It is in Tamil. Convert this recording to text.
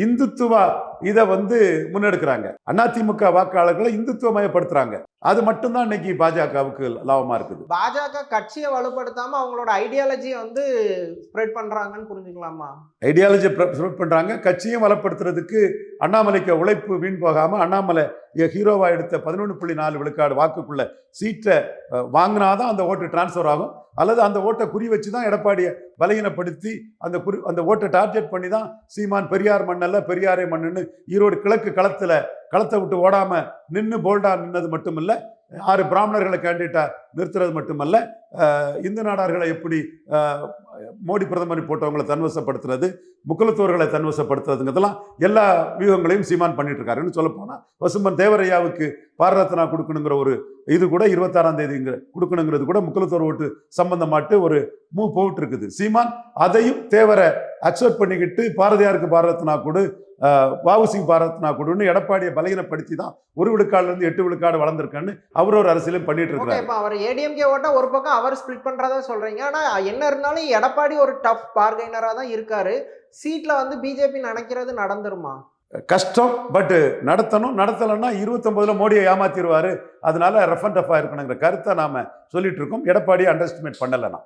இந்துத்துவ இதை முன்னெடுக்கிறாங்க. அதிமுக வாக்காளர்களை இந்துத்துவமயப்படுத்துறாங்க. அது மட்டும்தான் இன்னைக்கு பாஜகவுக்கு லாபமா இருக்குது. பாஜக கட்சியை வலுப்படுத்தாம அவங்களோட ஐடியாலஜியை ஸ்ப்ரெட் பண்றாங்கன்னு புரிஞ்சுக்கலாமா? ஐடியாலஜி ஸ்ப்ரெட் பண்றாங்க. கட்சியும் வளப்படுத்துறதுக்கு அண்ணாமலைக்கு உழைப்பு வீண் போகாம அண்ணாமலை ஹீரோவா எடுத்த 11.4 விழுக்காடு வாக்குக்குள்ள சீட்டை வாங்கினாதான் அந்த ஓட்டு டிரான்ஸ்ஃபர் ஆகும். அல்லது அந்த ஓட்டை குறி வச்சுதான் எடப்பாடியை பலகீனப்படுத்தி அந்த ஓட்டை டார்கெட் பண்ணி தான் சீமான் பெரியார் மண்ணல்ல பெரியாரை மண்ணுன்னு ஈரோடு கிழக்கு களத்தை விட்டு ஓடாம நின்று போல்டா நின்னது மட்டுமல்ல, 6 பிராமணர்களை கேண்டிடேட்டா நிறுத்துறது மட்டுமல்ல, இந்து நாடார்களை எப்படி மோடி பிரதமர் போட்டவங்களை தன்வசப்படுத்துறது, முக்குலத்தோர்களை தன்வசப்படுத்துறதுங்கிறதெல்லாம் எல்லா வியூகங்களையும் சீமான் பண்ணிட்டு இருக்காருன்னு சொல்ல போனா வசும்பன் தேவரையாவுக்கு பாரரத்னா கொடுக்கணுங்கிற ஒரு இது கூட 26ஆம் தேதி கொடுக்கணுங்கிறது கூட முக்குலத்தோர் ஓட்டு சம்பந்தமாட்டு ஒரு மூவ் போட்டு இருக்குது. சீமான் அதையும் தேவரை அக்செப்ட் பண்ணிக்கிட்டு பாரதியாருக்கு பாரரத்னா கொடு, வஉசிக்கு பாரரத்னா கொடுன்னு எடப்பாடியை பலகீனப்படுத்தி தான் 1 விழுக்காடுல இருந்து 8 விழுக்காடு வளர்ந்துருக்கான்னு அவர் ஒரு அரசியலும் பண்ணிட்டு இருக்காரு. இப்ப அவர் ஏடிஎம்கே ஓட்டா ஒரு பக்கம் அவர் ஸ்பிளிட் பண்றதா சொல்றீங்க. ஆனா என்ன இருந்தாலும் எடப்பாடி ஒரு டஃப் பார்கெய்னரா தான் இருக்காரு. சீட்ல பிஜேபி நினைக்கிறது நடந்துருமா? கஷ்டம். பட் நடத்தலைன்னா 29ல் மோடியை ஏமாத்திடுவாரு. அதனால ரஃப் அண்ட் டஃபா இருக்கணுங்கிற கருத்தை நாம சொல்லிட்டு இருக்கோம். எடப்பாடியை அண்டர் எஸ்டிமேட் பண்ணலைன்னா